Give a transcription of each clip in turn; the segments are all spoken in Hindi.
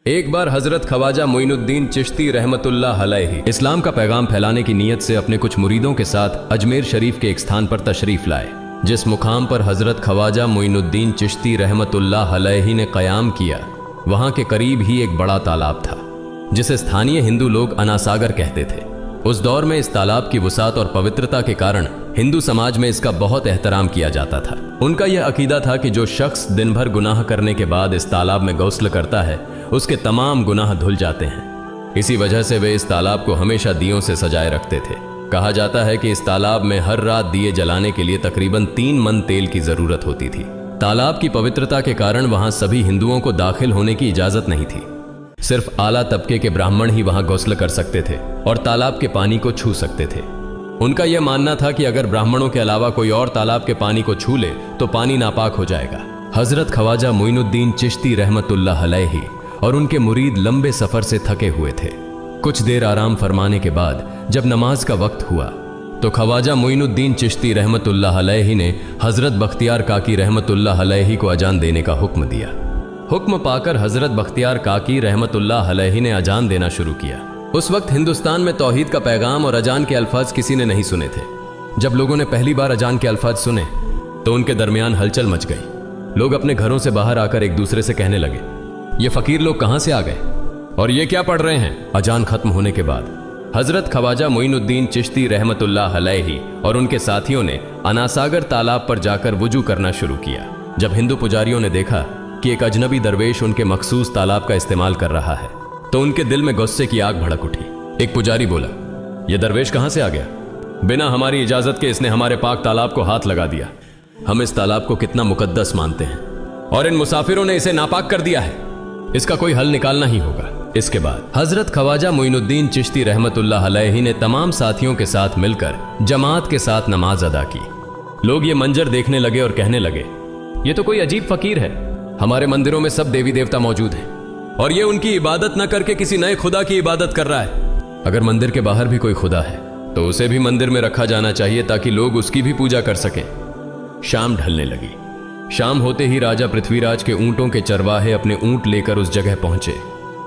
एक बार हजरत ख्वाजा मोइनुद्दीन चिश्ती रहमतुल्लाह अलैहि इस्लाम का पैगाम फैलाने की नीयत से अपने कुछ मुरीदों के साथ अजमेर शरीफ के एक स्थान पर तशरीफ लाए। जिस मुकाम पर हजरत ख्वाजा मोइनुद्दीन चिश्ती रहमतुल्लाह अलैहि ने क़याम किया, वहां के करीब ही एक बड़ा तालाब था जिसे स्थानीय हिंदू लोग अनासागर कहते थे। उस दौर में इस तालाब की वसात और पवित्रता के कारण हिंदू समाज में इसका बहुत एहतराम किया जाता था। उनका यह अकीदा था कि जो शख्स दिन भर गुनाह करने के बाद इस तालाब में गौस्ल करता है, उसके तमाम गुनाह धुल जाते हैं। इसी वजह से वे इस तालाब को हमेशा दियों से सजाए रखते थे। कहा जाता है कि इस तालाब में हर रात दिए जलाने के लिए तकरीबन 3 मन तेल की जरूरत होती थी। तालाब की पवित्रता के कारण वहां सभी हिंदुओं को दाखिल होने की इजाजत नहीं थी। सिर्फ आला तबके के ब्राह्मण ही वहां गौस्ल कर सकते थे और तालाब के पानी को छू सकते थे। उनका यह मानना था कि अगर ब्राह्मणों के अलावा कोई और तालाब के पानी को छू ले तो पानी नापाक हो जाएगा। हजरत ख्वाजा मोइनुद्दीन चिश्ती रहमतुल्लाह अलैहि और उनके मुरीद लंबे सफर से थके हुए थे। कुछ देर आराम फरमाने के बाद जब नमाज का वक्त हुआ तो ख्वाजा मोइनुद्दीन चिश्ती रहमतुल्लाह अलैहि ने हजरत बख्तियार काकी रहमतुल्लाह अलैहि को अजान देने का हुक्म दिया। हुक्म पाकर हजरत बख्तियार काकी रहमतुल्लाह अलैहि ने अजान देना शुरू किया। उस वक्त हिंदुस्तान में तौहीद का पैगाम और अजान के अल्फाज किसी ने नहीं सुने थे। जब लोगों ने पहली बार अजान के अल्फाज सुने तो उनके दरमियान हलचल मच गई। लोग अपने घरों से बाहर आकर एक दूसरे से कहने लगे, ये फकीर लोग कहां से आ गए और ये क्या पढ़ रहे हैं। अजान खत्म होने के बाद हजरत ख्वाजा मोइनुद्दीन चिश्ती रहमतुल्लाह अलैहि और उनके साथियों ने अनासागर तालाब पर जाकर वुजू करना शुरू किया। जब हिंदू पुजारियों ने देखा कि एक अजनबी दरवेश उनके मखसूस तालाब का इस्तेमाल कर रहा है तो उनके दिल में गुस्से की आग भड़क उठी। एक पुजारी बोला, यह दरवेश कहां से आ गया? बिना हमारी इजाजत के इसने हमारे पाक तालाब को हाथ लगा दिया। हम इस तालाब को कितना मुकद्दस मानते हैं और इन मुसाफिरों ने इसे नापाक कर दिया है। इसका कोई हल निकालना ही होगा। इसके बाद हजरत ख्वाजा मोइनुद्दीन चिश्ती रहमतुल्लाह अलैहि ने तमाम साथियों के साथ मिलकर जमात के साथ नमाज अदा की। लोग ये मंजर देखने लगे और कहने लगे, ये तो कोई अजीब फकीर है। हमारे मंदिरों में सब देवी देवता मौजूद हैं और ये उनकी इबादत न करके किसी नए खुदा की इबादत कर रहा है। अगर मंदिर के बाहर भी कोई खुदा है तो उसे भी मंदिर में रखा जाना चाहिए ताकि लोग उसकी भी पूजा कर सकें। शाम ढलने लगी। शाम होते ही राजा पृथ्वीराज के ऊंटों के चरवाहे अपने ऊंट लेकर उस जगह पहुंचे।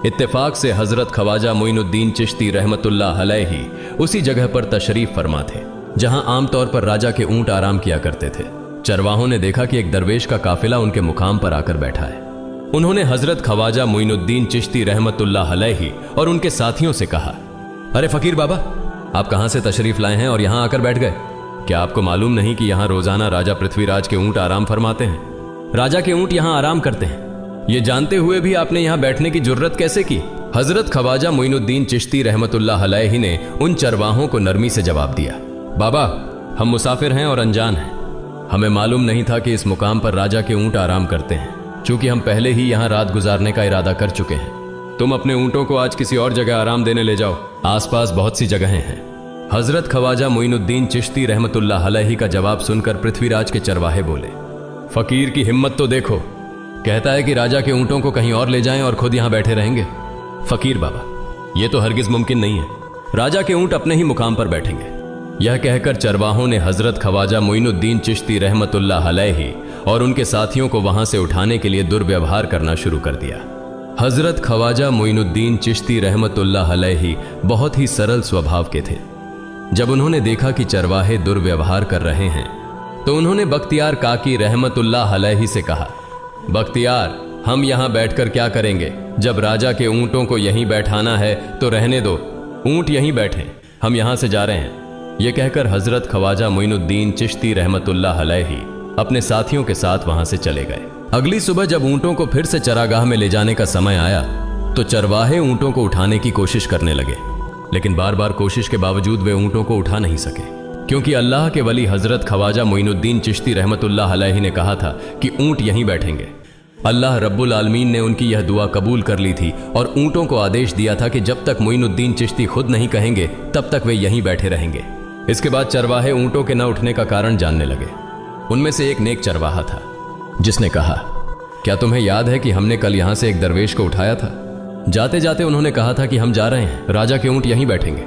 इत्तेफाक से हजरत ख्वाजा मोइनुद्दीन चिश्ती रहमतुल्लाह अलैहि उसी जगह पर तशरीफ फरमा थे जहां आमतौर पर राजा के ऊंट आराम किया करते थे। चरवाहों ने देखा कि एक दरवेश का काफिला उनके मुकाम पर आकर बैठा है। उन्होंने हजरत ख्वाजा मोइनुद्दीन चिश्ती रहमतुल्लाह अलैहि और उनके साथियों से कहा, अरे फकीर बाबा, आप कहां से तशरीफ लाए हैं और यहां आकर बैठ गए? क्या आपको मालूम नहीं कि यहां रोजाना राजा पृथ्वीराज के ऊंट आराम फरमाते हैं? राजा के ऊंट यहां आराम करते हैं। ये जानते हुए भी आपने यहां बैठने की जुर्रत कैसे की? हजरत ख्वाजा मोइनुद्दीन चिश्ती रहमतुल्लाह अलैहि ने उन चरवाहों को नरमी से जवाब दिया, बाबा, हम मुसाफिर हैं और अनजान हैं। हमें मालूम नहीं था कि इस मुकाम पर राजा के ऊंट आराम करते हैं। चूंकि हम पहले ही यहां रात गुजारने का इरादा कर चुके हैं। तुम अपने ऊंटों को आज किसी और जगह आराम देने ले जाओ। आसपास बहुत सी जगहें हैं। हजरत ख्वाजा मोइनुद्दीन चिश्ती रहमतुल्लाह अलैहि का जवाब सुनकर पृथ्वीराज के चरवाहे बोले, फकीर की हिम्मत तो देखो, कहता है कि राजा के ऊंटों को कहीं और ले जाएं और खुद यहां बैठे रहेंगे। फकीर बाबा, यह तो हरगिज मुमकिन नहीं है। राजा के ऊंट अपने ही मुकाम पर बैठेंगे। यह कहकर चरवाहों ने हजरत ख्वाजा मोइनुद्दीन चिश्ती रहमतुल्लाह अलैहि और उनके साथियों को वहां से उठाने के लिए दुर्व्यवहार करना शुरू कर दिया। हजरत ख्वाजा मोइनुद्दीन चिश्ती रहमतुल्लाह अलैहि बहुत ही सरल स्वभाव के थे। जब उन्होंने देखा कि चरवाहे दुर्व्यवहार कर रहे हैं तो उन्होंने बख्तियार काकी रहमतुल्लाह अलैहि से कहा, बख्तियार, हम यहां बैठकर क्या करेंगे? जब राजा के ऊंटों को यहीं बैठाना है तो रहने दो, ऊंट यहीं बैठे, हम यहां से जा रहे हैं। यह कहकर हजरत ख्वाजा मोइनुद्दीन चिश्ती रहमतुल्लाह अलैहि अपने साथियों के साथ वहां से चले गए। अगली सुबह जब ऊंटों को फिर से चरागाह में ले जाने का समय आया तो चरवाहे ऊंटों को उठाने की कोशिश करने लगे, लेकिन बार बार कोशिश के बावजूद वे ऊंटों को उठा नहीं सके, क्योंकि अल्लाह के वली हजरत ख्वाजा मोइनुद्दीन चिश्ती रहमतुल्लाह अलैहि ने कहा था कि ऊंट यहीं बैठेंगे। अल्लाह रब्बुल आलमीन ने उनकी यह दुआ कबूल कर ली थी और ऊंटों को आदेश दिया था कि जब तक मोइनुद्दीन चिश्ती खुद नहीं कहेंगे तब तक वे यहीं बैठे रहेंगे। इसके बाद चरवाहे ऊंटों के न उठने का कारण जानने लगे। उनमें से एक नेक चरवाहा था जिसने कहा, क्या तुम्हें याद है कि हमने कल यहां से एक दरवेश को उठाया था? जाते जाते उन्होंने कहा था कि हम जा रहे हैं, राजा के ऊंट यहीं बैठेंगे।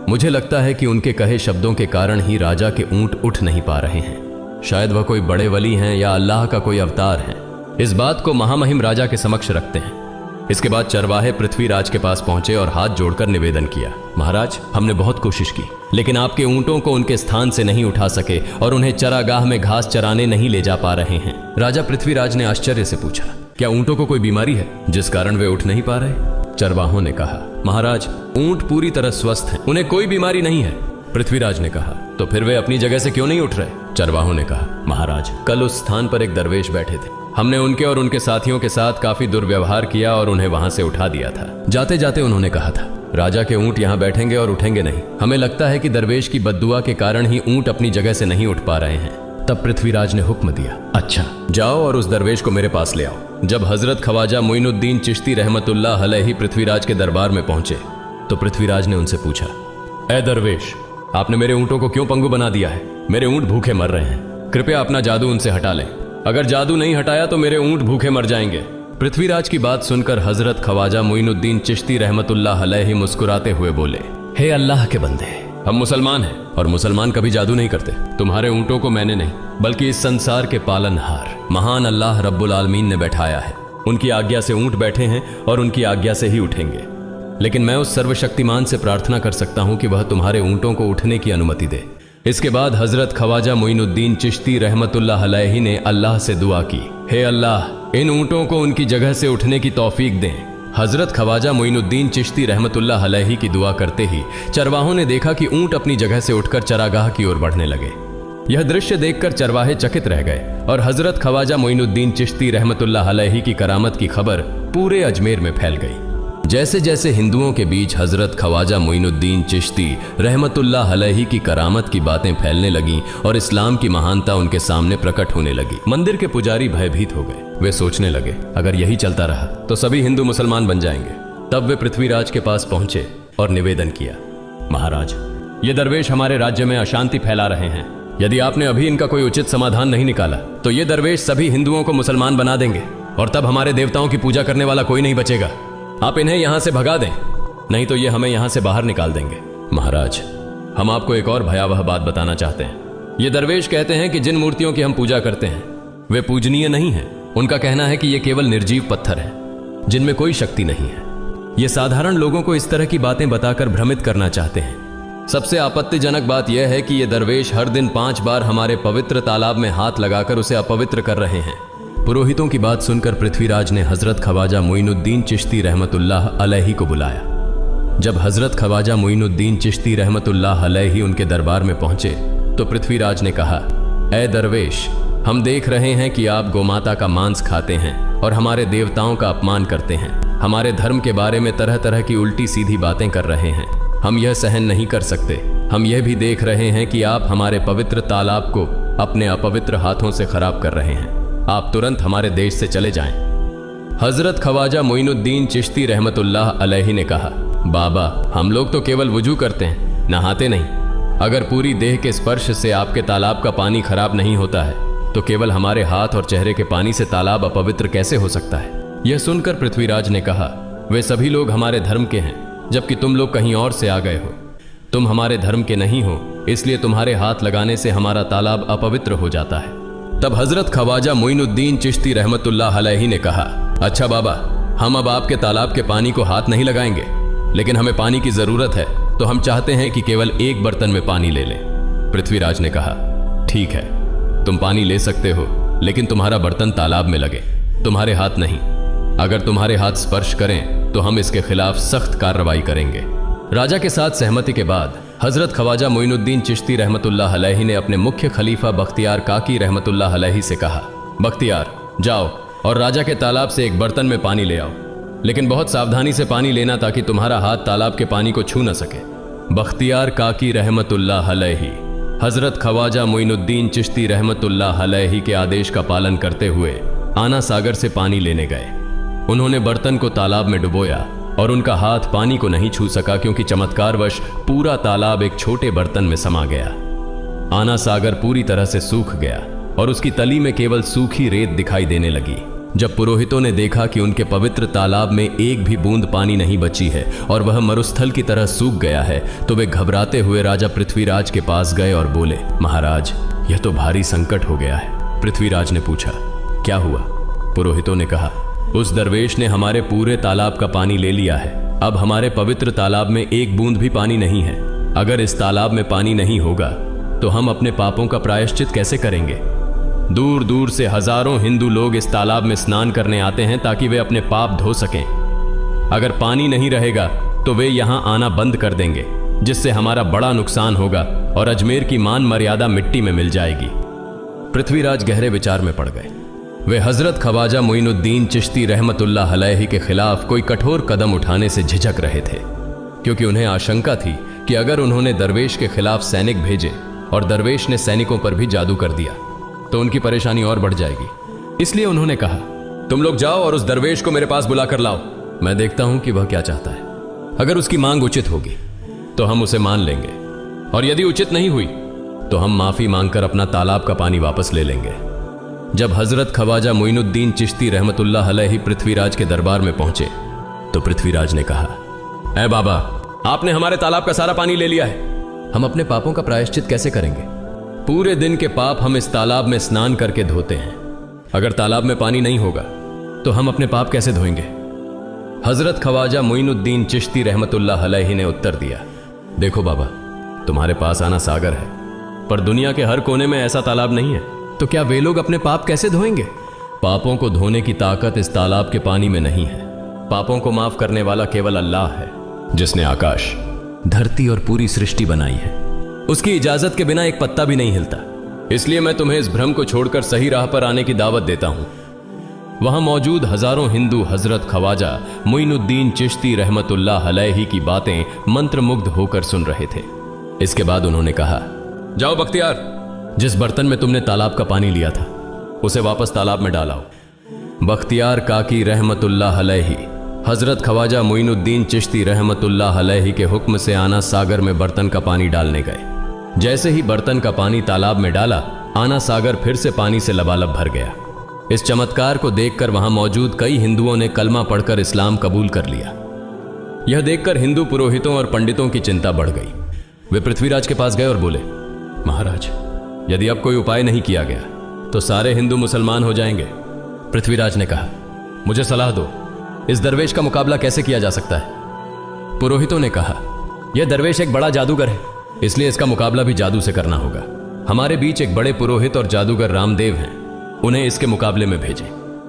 मुझे लगता है कि उनके कहे शब्दों के कारण ही राजा के ऊंट उठ नहीं पा रहे हैं। शायद वह कोई बड़े वली हैं या अल्लाह का कोई अवतार है। इस बात को महामहिम राजा के समक्ष रखते हैं। इसके बाद चरवाहे पृथ्वीराज के पास पहुंचे और हाथ जोड़कर निवेदन किया, महाराज, हमने बहुत कोशिश की, लेकिन आपके ऊंटों को उनके स्थान से नहीं उठा सके और उन्हें चरागाह में घास चराने नहीं ले जा पा रहे हैं। राजा पृथ्वीराज ने आश्चर्य से पूछा, क्या ऊंटों को कोई बीमारी है जिस कारण वे उठ नहीं पा रहे? चरवाहों ने कहा, महाराज, ऊंट पूरी तरह स्वस्थ हैं, उन्हें कोई बीमारी नहीं है। पृथ्वीराज ने कहा, तो फिर वे अपनी जगह से क्यों नहीं उठ रहे? चरवाहों ने कहा, महाराज, कल उस स्थान पर एक दरवेश बैठे थे, हमने उनके और उनके साथियों के साथ काफी दुर्व्यवहार किया और उन्हें वहां से उठा दिया था। जाते जाते उन्होंने कहा था, राजा के ऊंट यहाँ बैठेंगे और उठेंगे नहीं। हमें लगता है कि दरवेश की बद्दुआ के कारण ही ऊंट अपनी जगह से नहीं उठ पा रहे हैं। तब पृथ्वीराज ने हुक्म दिया, अच्छा, जाओ और उस दरवेश को मेरे पास ले आओ। जब हजरत ख्वाजा मोइनुद्दीन चिश्ती रहमतुल्लाह अलैहि पृथ्वीराज के दरबार में पहुंचे तो पृथ्वीराज ने उनसे पूछा, ए दरवेश, आपने मेरे ऊंटों को क्यों पंगु बना दिया है? मेरे ऊंट भूखे मर रहे हैं, कृपया अपना जादू उनसे हटा लें। अगर जादू नहीं हटाया तो मेरे ऊंट भूखे मर जाएंगे। पृथ्वीराज की बात सुनकर हजरत ख्वाजा मोइनुद्दीन चिश्ती रहमतुल्लाह अलैहि मुस्कुराते हुए बोले, हे अल्लाह के बंदे, हम मुसलमान हैं और मुसलमान कभी जादू नहीं करते। तुम्हारे ऊंटों को मैंने नहीं बल्कि इस संसार के पालनहार महान अल्लाह रब्बुल आलमीन ने बैठाया है। उनकी आज्ञा से ऊंट बैठे हैं और उनकी आज्ञा से ही उठेंगे। लेकिन मैं उस सर्वशक्तिमान से प्रार्थना कर सकता हूं कि वह तुम्हारे ऊंटों को उठने की अनुमति दे। इसके बाद हजरत ख्वाजा मोइनुद्दीन चिश्ती रहमतुल्लाह अलैहि ने अल्लाह से दुआ की, हे अल्लाह, इन ऊंटों को उनकी जगह से उठने की तौफीक दें। हजरत ख्वाजा मोइनुद्दीन चिश्ती रहमतुल्लाह अलैहि की दुआ करते ही चरवाहों ने देखा कि ऊंट अपनी जगह से उठकर चरागाह की ओर बढ़ने लगे। यह दृश्य देखकर चरवाहे चकित रह गए और हजरत ख्वाजा मोइनुद्दीन चिश्ती रहमतुल्लाह अलैहि की करामत की खबर पूरे अजमेर में फैल गई। जैसे जैसे हिंदुओं के बीच हजरत ख्वाजा मोइनुद्दीन चिश्ती रहमतुल्लाह अलैहि की करामत की बातें फैलने लगीं और इस्लाम की महानता उनके सामने प्रकट होने लगी, मंदिर के पुजारी भयभीत हो गए। वे सोचने लगे, अगर यही चलता रहा तो सभी हिंदू मुसलमान बन जाएंगे। तब वे पृथ्वीराज के पास पहुंचे और निवेदन किया, महाराज, ये दरवेश हमारे राज्य में अशांति फैला रहे हैं। यदि आपने अभी इनका कोई उचित समाधान नहीं निकाला तो ये दरवेश सभी हिंदुओं को मुसलमान बना देंगे और तब हमारे देवताओं की पूजा करने वाला कोई नहीं बचेगा। आप इन्हें यहां से भगा दें, नहीं तो ये हमें यहां से बाहर निकाल देंगे। महाराज, हम आपको एक और भयावह बात बताना चाहते हैं। ये दरवेश कहते हैं कि जिन मूर्तियों की हम पूजा करते हैं वे पूजनीय नहीं हैं। उनका कहना है कि ये केवल निर्जीव पत्थर हैं जिनमें कोई शक्ति नहीं है। ये साधारण लोगों को इस तरह की बातें बताकर भ्रमित करना चाहते हैं। सबसे आपत्तिजनक बात यह है कि ये दरवेश हर दिन 5 बार हमारे पवित्र तालाब में हाथ लगाकर उसे अपवित्र कर रहे हैं। पुरोहितों की बात सुनकर पृथ्वीराज ने हजरत ख्वाजा मोइनुद्दीन चिश्ती रहमतुल्लाह अलैहि को बुलाया। जब हजरत ख्वाजा मोइनुद्दीन चिश्ती रहमतुल्लाह अलैहि उनके दरबार में पहुंचे तो पृथ्वीराज ने कहा, ए दरवेश, हम देख रहे हैं कि आप गोमाता का मांस खाते हैं और हमारे देवताओं का अपमान करते हैं। हमारे धर्म के बारे में तरह तरह की उल्टी सीधी बातें कर रहे हैं। हम यह सहन नहीं कर सकते। हम यह भी देख रहे हैं कि आप हमारे पवित्र तालाब को अपने अपवित्र हाथों से खराब कर रहे हैं। आप तुरंत हमारे देश से चले जाएं। हजरत ख्वाजा मोइनुद्दीन चिश्ती रहमतुल्लाह अलैहि ने कहा, बाबा, हम लोग तो केवल वुजू करते हैं, नहाते नहीं। अगर पूरी देह के स्पर्श से आपके तालाब का पानी खराब नहीं होता है तो केवल हमारे हाथ और चेहरे के पानी से तालाब अपवित्र कैसे हो सकता है? यह सुनकर पृथ्वीराज ने कहा, वे सभी लोग हमारे धर्म के हैं जबकि तुम लोग कहीं और से आ गए हो। तुम हमारे धर्म के नहीं हो, इसलिए तुम्हारे हाथ लगाने से हमारा तालाब अपवित्र हो जाता है। तब हजरत ख्वाजा मोइनुद्दीन चिश्ती रहमतुल्लाह अलैहि ने कहा, अच्छा बाबा, हम अब आपके तालाब के पानी को हाथ नहीं लगाएंगे, लेकिन हमें पानी की जरूरत है तो हम चाहते हैं कि केवल एक बर्तन में पानी ले लें। पृथ्वीराज ने कहा, ठीक है, तुम पानी ले सकते हो, लेकिन तुम्हारा बर्तन तालाब में लगे, तुम्हारे हाथ नहीं। अगर तुम्हारे हाथ स्पर्श करें तो हम इसके खिलाफ सख्त कार्रवाई करेंगे। राजा के साथ सहमति के बाद हजरत ख्वाजा मोइनुद्दीन चिश्ती रहमतुल्लाह अलैहि ने अपने मुख्य खलीफा बख्तियार काकी रहमतुल्लाह अलैहि से कहा, बख्तियार, जाओ और राजा के तालाब से एक बर्तन में पानी ले आओ, लेकिन बहुत सावधानी से पानी लेना ताकि तुम्हारा हाथ तालाब के पानी को छू न सके। बख्तियार काकी रहमतुल्लाह अलैहि हजरत ख्वाजा मोइनुद्दीन चिश्ती रहमतुल्लाह अलैहि के आदेश का पालन करते हुए आना सागर से पानी लेने गए। उन्होंने बर्तन को तालाब में डुबोया और उनका हाथ पानी को नहीं छू सका क्योंकि चमत्कारवश पूरा तालाब एक छोटे बर्तन में समा गया। आना सागर पूरी तरह से सूख गया और उसकी तली में केवल सूखी रेत दिखाई देने लगी। जब पुरोहितों ने देखा कि उनके पवित्र तालाब में एक भी बूंद पानी नहीं बची है और वह मरुस्थल की तरह सूख गया है तो वे घबराते हुए राजा पृथ्वीराज के पास गए और बोले, महाराज, यह तो भारी संकट हो गया है। पृथ्वीराज ने पूछा, क्या हुआ? पुरोहितों ने कहा, उस दरवेश ने हमारे पूरे तालाब का पानी ले लिया है। अब हमारे पवित्र तालाब में एक बूंद भी पानी नहीं है। अगर इस तालाब में पानी नहीं होगा तो हम अपने पापों का प्रायश्चित कैसे करेंगे? दूर दूर से हजारों हिंदू लोग इस तालाब में स्नान करने आते हैं ताकि वे अपने पाप धो सकें। अगर पानी नहीं रहेगा तो वे यहां आना बंद कर देंगे, जिससे हमारा बड़ा नुकसान होगा और अजमेर की मान मर्यादा मिट्टी में मिल जाएगी। पृथ्वीराज गहरे विचार में पड़ गए। वे हजरत ख्वाजा मोइनुद्दीन चिश्ती रहमतुल्लाह अलैहि के खिलाफ कोई कठोर कदम उठाने से झिझक रहे थे, क्योंकि उन्हें आशंका थी कि अगर उन्होंने दरवेश के खिलाफ सैनिक भेजे और दरवेश ने सैनिकों पर भी जादू कर दिया तो उनकी परेशानी और बढ़ जाएगी। इसलिए उन्होंने कहा, तुम लोग जाओ और उस दरवेश को मेरे पास बुला कर लाओ। मैं देखता हूं कि वह क्या चाहता है। अगर उसकी मांग उचित होगी तो हम उसे मान लेंगे, और यदि उचित नहीं हुई तो हम माफी मांगकर अपना तालाब का पानी वापस ले लेंगे। जब हजरत ख्वाजा मोइनुद्दीन चिश्ती रहमतुल्लाह अलैहि पृथ्वीराज के दरबार में पहुंचे तो पृथ्वीराज ने कहा, ऐ बाबा, आपने हमारे तालाब का सारा पानी ले लिया है। हम अपने पापों का प्रायश्चित कैसे करेंगे? पूरे दिन के पाप हम इस तालाब में स्नान करके धोते हैं। अगर तालाब में पानी नहीं होगा तो हम अपने पाप कैसे धोएंगे? हजरत ख्वाजा मोइनुद्दीन चिश्ती रहमतुल्लाह अलैहि ने उत्तर दिया, देखो बाबा, तुम्हारे पास आना सागर है, पर दुनिया के हर कोने में ऐसा तालाब नहीं है, तो क्या वे लोग अपने पाप कैसे धोएंगे? पापों को धोने की ताकत इस तालाब के पानी में नहीं है। पापों को माफ करने वाला केवल अल्लाह है, जिसने आकाश, धरती और पूरी सृष्टि बनाई है। उसकी इजाजत के बिना एक पत्ता भी नहीं हिलता। इसलिए मैं तुम्हें इस भ्रम को छोड़कर सही राह पर आने की दावत देता हूं। वहां मौजूद हजारों हिंदू हजरत ख्वाजा मोइनुद्दीन चिश्ती रहमतुल्लाह अलैहि की बातें मंत्रमुग्ध होकर सुन रहे थे। इसके बाद उन्होंने कहा, जाओ बख्तियार, जिस बर्तन में तुमने तालाब का पानी लिया था उसे वापस तालाब में डालाओ। बख्तियार काकी रहमतुल्लाह अलैहि हजरत ख्वाजा मोइनुद्दीन चिश्ती रहमतुल्लाह अलैहि के हुक्म से आना सागर में बर्तन का पानी डालने गए। जैसे ही बर्तन का पानी तालाब में डाला, आना सागर फिर से पानी से लबालब भर गया। इस चमत्कार को देखकर वहां मौजूद कई हिंदुओं ने कलमा पढ़कर इस्लाम कबूल कर लिया। यह देखकर हिंदू पुरोहितों और पंडितों की चिंता बढ़ गई। वे पृथ्वीराज के पास गए और बोले, महाराज, यदि अब कोई उपाय नहीं किया गया तो सारे हिंदू मुसलमान हो जाएंगे। पृथ्वीराज ने कहा, मुझे सलाह दो, इस दरवेश का मुकाबला कैसे किया जा सकता है? पुरोहितों ने कहा, यह दरवेश एक बड़ा जादूगर है, इसलिए इसका मुकाबला भी जादू से करना होगा। हमारे बीच एक बड़े पुरोहित और जादूगर रामदेव हैं, उन्हें इसके मुकाबले में भेजें।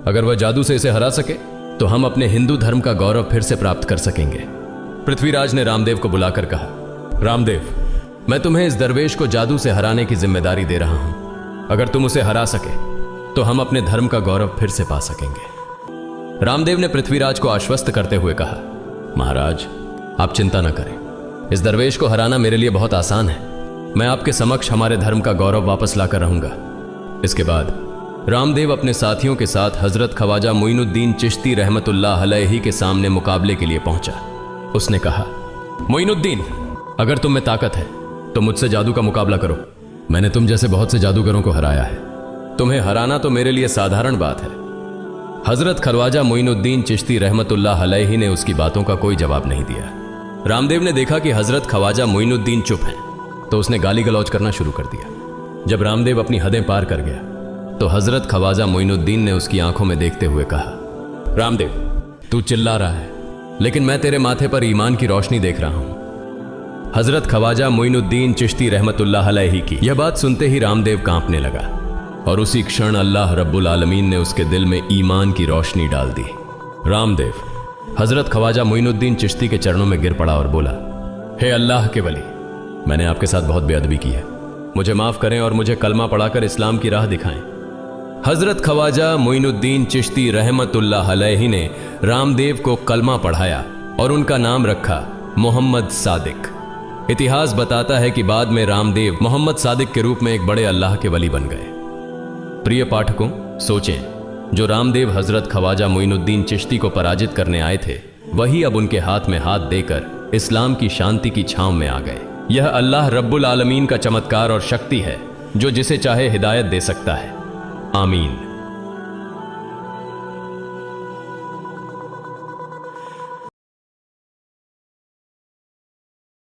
अगर वह जादू से इसे हरा सके तो हम अपने हिंदू धर्म का गौरव फिर से प्राप्त कर सकेंगे। पृथ्वीराज ने रामदेव को बुलाकर कहा, रामदेव, मैं तुम्हें इस दरवेश को जादू से हराने की जिम्मेदारी दे रहा हूं। अगर तुम उसे हरा सके तो हम अपने धर्म का गौरव फिर से पा सकेंगे। रामदेव ने पृथ्वीराज को आश्वस्त करते हुए कहा, महाराज, आप चिंता न करें, इस दरवेश को हराना मेरे लिए बहुत आसान है। मैं आपके समक्ष हमारे धर्म का गौरव वापस लाकर रहूंगा। इसके बाद रामदेव अपने साथियों के साथ हजरत ख्वाजा मोइनुद्दीन चिश्ती रहमतुल्लाह अलैहि के सामने मुकाबले के लिए पहुंचा। उसने कहा, मोइनुद्दीन, अगर तुम में ताकत है तो मुझसे जादू का मुकाबला करो। मैंने तुम जैसे बहुत से जादूगरों को हराया है। तुम्हें हराना तो मेरे लिए साधारण बात है। हजरत ख्वाजा मोइनुद्दीन चिश्ती रहमतुल्लाह अलैहि ने उसकी बातों का कोई जवाब नहीं दिया। रामदेव ने देखा कि हजरत ख्वाजा मोइनुद्दीन चुप हैं, तो उसने गाली गलौज करना शुरू कर दिया। जब रामदेव अपनी हदें पार कर गया तो हजरत ख्वाजा मोइनुद्दीन ने उसकी आंखों में देखते हुए कहा, रामदेव, तू चिल्ला रहा है, लेकिन मैं तेरे माथे पर ईमान की रोशनी देख रहा हूं। हजरत ख्वाजा मोइनुद्दीन चिश्ती रहमतुल्लाह अलैहि की यह बात सुनते ही रामदेव कांपने लगा, और उसी क्षण अल्लाह रब्बुल आलमीन ने उसके दिल में ईमान की रोशनी डाल दी। रामदेव हजरत ख्वाजा मोइनुद्दीन चिश्ती के चरणों में गिर पड़ा और बोला, हे अल्लाह के वली, मैंने आपके साथ बहुत बेअदबी की है, मुझे माफ करें और मुझे कलमा पढ़ाकर इस्लाम की राह दिखाएं। हजरत ख्वाजा मोइनुद्दीन चिश्ती रहमतुल्लाह अलैहि ने रामदेव को कलमा पढ़ाया और उनका नाम रखा मोहम्मद सादिक। इतिहास बताता है कि बाद में रामदेव मोहम्मद सादिक के रूप में एक बड़े अल्लाह के वली बन गए। प्रिय पाठकों, सोचें, जो रामदेव हजरत ख्वाजा मोइनुद्दीन चिश्ती को पराजित करने आए थे, वही अब उनके हाथ में हाथ देकर इस्लाम की शांति की छांव में आ गए। यह अल्लाह रब्बुल आलमीन का चमत्कार और शक्ति है, जो जिसे चाहे हिदायत दे सकता है। आमीन।